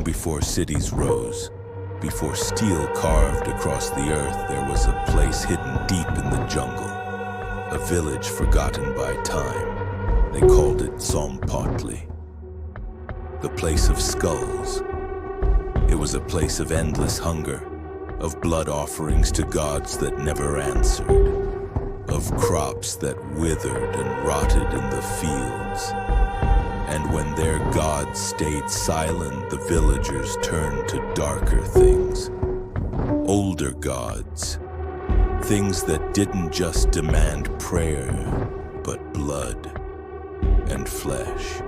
Long before cities rose, before steel carved across the earth, there was a place hidden deep in the jungle, a village forgotten by time. They called it Tsompotli, the place of skulls. It was a place of endless hunger, of blood offerings to gods that never answered, of crops that withered and rotted in the fields. And when their gods stayed silent, the villagers turned to darker things, older gods, things that didn't just demand prayer, but blood and flesh.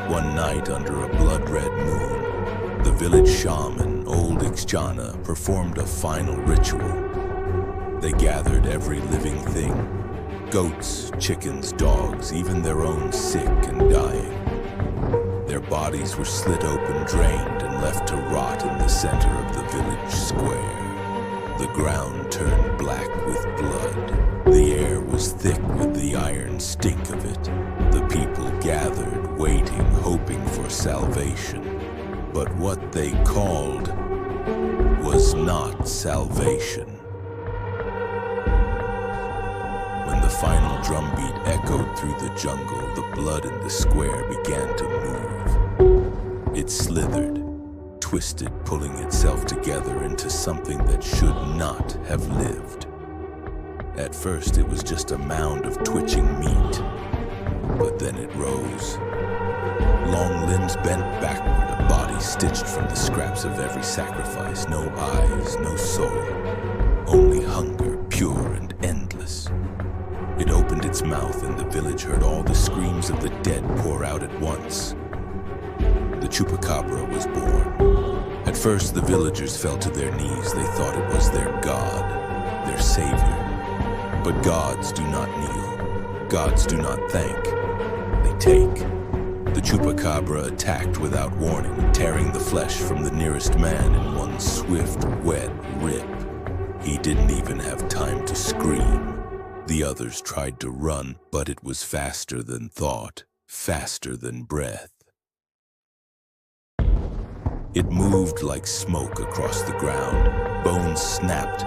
One night under a blood-red moon, the village shaman, old Ixchana, performed a final ritual. They gathered every living thing, goats, chickens, dogs, even their own sick and dying. Their bodies were slit open, drained, and left to rot in the center of the village square. The ground turned black with blood. The air was thick with the iron stink of it. The people gathered, waiting, hoping for salvation. But what they called was not salvation. When the final drumbeat echoed through the jungle, the blood in the square began to move. It slithered, twisted, pulling itself together into something that should not have lived. At first, it was just a mound of twitching meat, but then it rose. Long limbs bent backward, a body stitched from the scraps of every sacrifice. No eyes, no soul, only hunger, pure and endless. It opened its mouth and the village heard all the screams of the dead pour out at once. The Chupacabra was born. At first, the villagers fell to their knees. They thought it was their god, their savior. But gods do not kneel. Gods do not thank. They take. The Chupacabra attacked without warning, tearing the flesh from the nearest man in one swift, wet rip. He didn't even have time to scream. The others tried to run, but it was faster than thought, faster than breath. It moved like smoke across the ground. Bones snapped.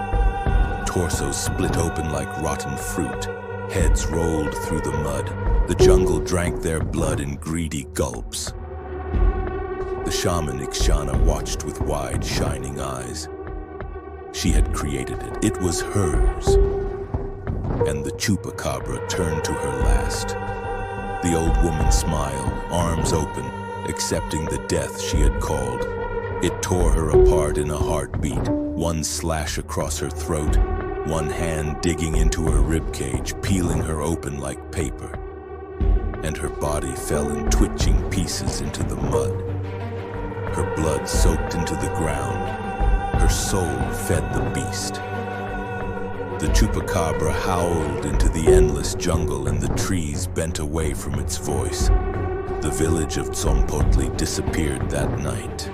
Torsos split open like rotten fruit. Heads rolled through the mud. The jungle drank their blood in greedy gulps. The shaman Ixchana watched with wide, shining eyes. She had created it. It was hers. And the Chupacabra turned to her last. The old woman smiled, arms open, accepting the death she had called. It tore her apart in a heartbeat, one slash across her throat, one hand digging into her ribcage, peeling her open like paper. And her body fell in twitching pieces into the mud. Her blood soaked into the ground. Her soul fed the beast. The Chupacabra howled into the endless jungle and the trees bent away from its voice. The village of Tsompotli disappeared that night.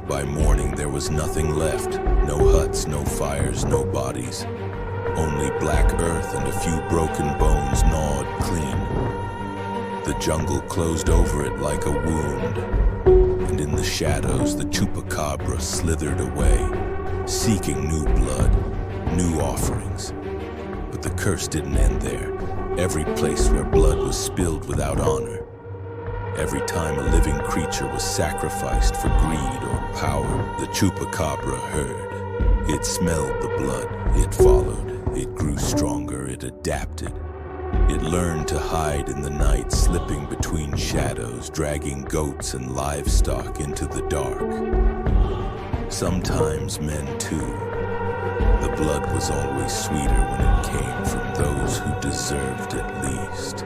By morning there was nothing left. No huts, no fires, no bodies. Only black earth and a few broken bones gnawed clean. The jungle closed over it like a wound. And in the shadows the Chupacabra slithered away, seeking new blood, new offerings. But the curse didn't end there. Every place where blood was spilled without honor, every time a living creature was sacrificed for greed or power, the Chupacabra heard. It smelled the blood, it followed, it grew stronger, it adapted. It learned to hide in the night, slipping between shadows, dragging goats and livestock into the dark. Sometimes men too. The blood was always sweeter when it came from those who deserved it least.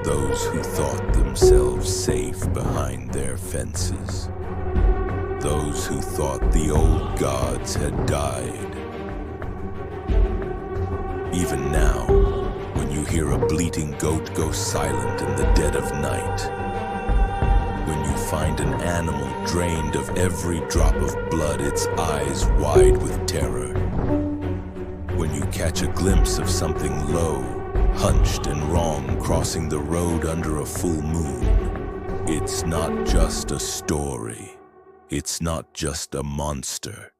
Those who thought themselves safe behind their fences. Those who thought the old gods had died. Even now, when you hear a bleating goat go silent in the dead of night, when you find an animal drained of every drop of blood, its eyes wide with terror, when you catch a glimpse of something low, hunched and wrong, crossing the road under a full moon. It's not just a story. It's not just a monster.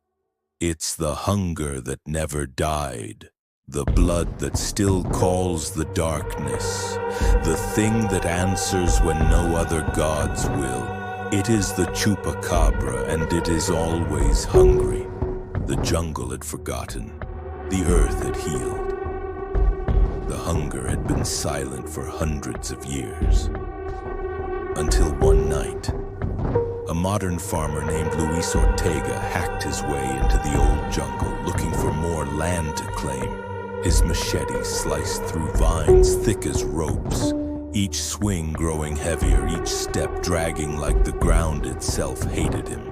It's the hunger that never died, the blood that still calls the darkness, the thing that answers when no other gods will. It is the Chupacabra, and it is always hungry. The jungle had forgotten. The earth had healed. The hunger had been silent for hundreds of years. Until one night, a modern farmer named Luis Ortega hacked his way into the old jungle looking for more land to claim. His machete sliced through vines thick as ropes, each swing growing heavier, each step dragging like the ground itself hated him.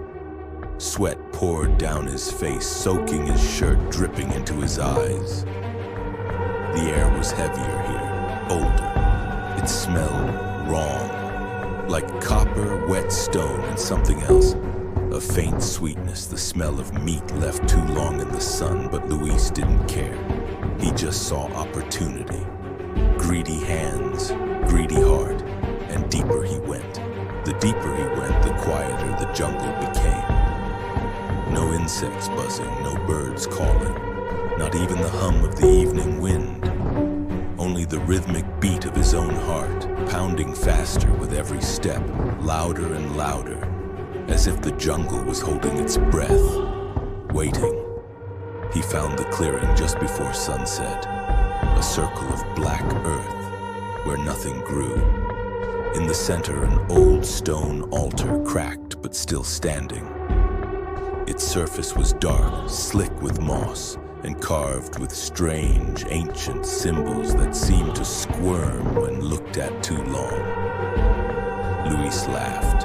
Sweat poured down his face, soaking his shirt, dripping into his eyes. The air was heavier here, older. It smelled wrong, like copper, wet stone, and something else. A faint sweetness, the smell of meat left too long in the sun, but Luis didn't care. He just saw opportunity. Greedy hands, greedy heart, and deeper he went. The deeper he went, the quieter the jungle became. No insects buzzing, no birds calling, not even the hum of the evening wind. Only the rhythmic beat of his own heart, pounding faster with every step, louder and louder, as if the jungle was holding its breath, waiting. He found the clearing just before sunset, a circle of black earth where nothing grew. In the center, an old stone altar, cracked but still standing. Its surface was dark, slick with moss, and carved with strange, ancient symbols that seemed to squirm when looked at too long. Luis laughed,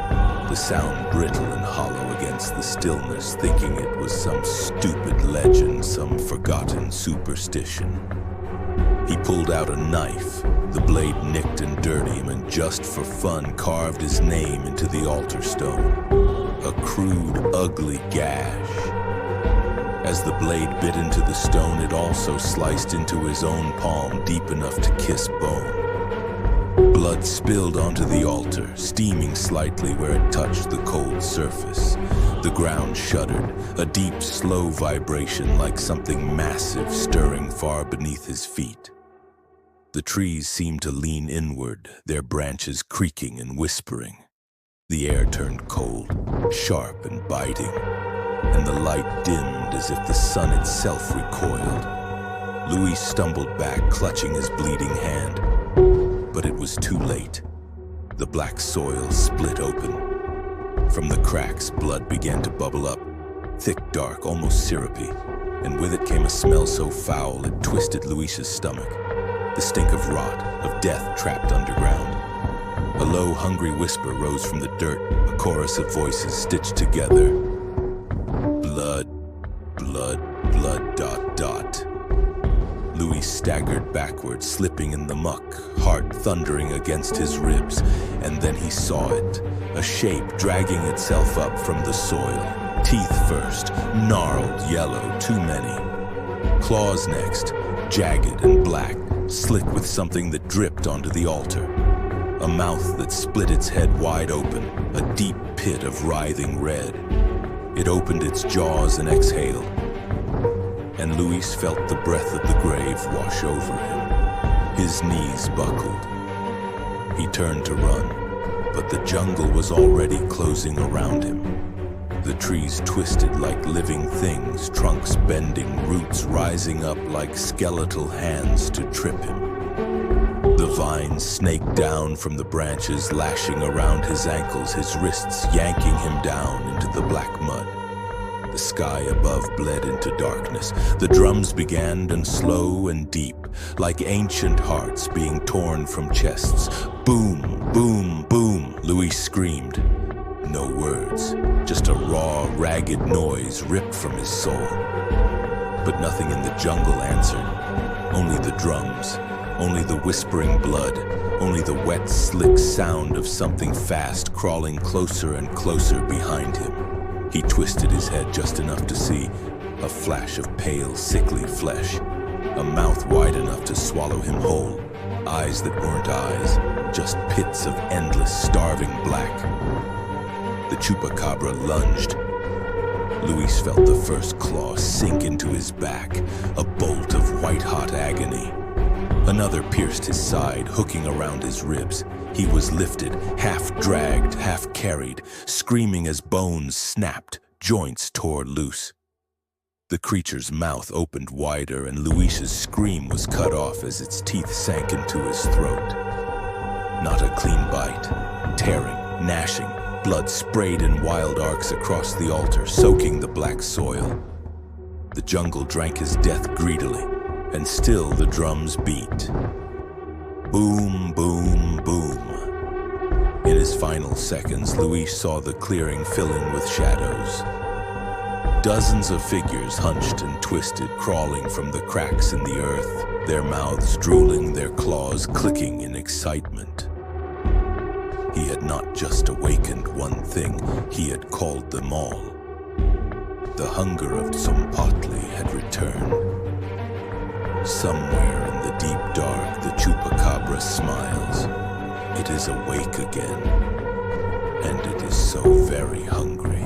the sound brittle and hollow against the stillness, thinking it was some stupid legend, some forgotten superstition. He pulled out a knife, the blade nicked and dirty, and just for fun carved his name into the altar stone. A crude, ugly gash. As the blade bit into the stone, it also sliced into his own palm, deep enough to kiss bone. Blood spilled onto the altar, steaming slightly where it touched the cold surface. The ground shuddered, a deep, slow vibration like something massive stirring far beneath his feet. The trees seemed to lean inward, their branches creaking and whispering. The air turned cold, sharp and biting, and the light dimmed as if the sun itself recoiled. Luis stumbled back, clutching his bleeding hand. But it was too late. The black soil split open. From the cracks, blood began to bubble up, thick, dark, almost syrupy, and with it came a smell so foul it twisted Luis's stomach. The stink of rot, of death trapped underground. A low, hungry whisper rose from the dirt, a chorus of voices stitched together. Blood, blood, blood, dot, dot. Luis staggered backward, slipping in the muck, heart thundering against his ribs, and then he saw it, a shape dragging itself up from the soil. Teeth first, gnarled yellow, too many. Claws next, jagged and black, slick with something that dripped onto the altar. A mouth that split its head wide open, a deep pit of writhing red. It opened its jaws and exhaled, and Luis felt the breath of the grave wash over him. His knees buckled. He turned to run, but the jungle was already closing around him. The trees twisted like living things, trunks bending, roots rising up like skeletal hands to trip him. The vines snaked down from the branches, lashing around his ankles, his wrists yanking him down into the black mud. The sky above bled into darkness. The drums began, and slow and deep, like ancient hearts being torn from chests. Boom, boom, boom, Luis screamed. No words, just a raw, ragged noise ripped from his soul. But nothing in the jungle answered. Only the drums. Only the whispering blood, only the wet, slick sound of something fast crawling closer and closer behind him. He twisted his head just enough to see a flash of pale, sickly flesh, a mouth wide enough to swallow him whole, eyes that weren't eyes, just pits of endless, starving black. The Chupacabra lunged. Luis felt the first claw sink into his back, a bolt of white-hot agony. Another pierced his side, hooking around his ribs. He was lifted, half dragged, half carried, screaming as bones snapped, joints tore loose. The creature's mouth opened wider, and Luis's scream was cut off as its teeth sank into his throat. Not a clean bite. Tearing, gnashing, blood sprayed in wild arcs across the altar, soaking the black soil. The jungle drank his death greedily, and still the drums beat. Boom, boom, boom. In his final seconds, Luis saw the clearing filling with shadows. Dozens of figures hunched and twisted, crawling from the cracks in the earth, their mouths drooling, their claws clicking in excitement. He had not just awakened one thing, he had called them all. The hunger of Tzompotli had returned. Somewhere in the deep dark, the Chupacabra smiles. It is awake again, and it is so very hungry.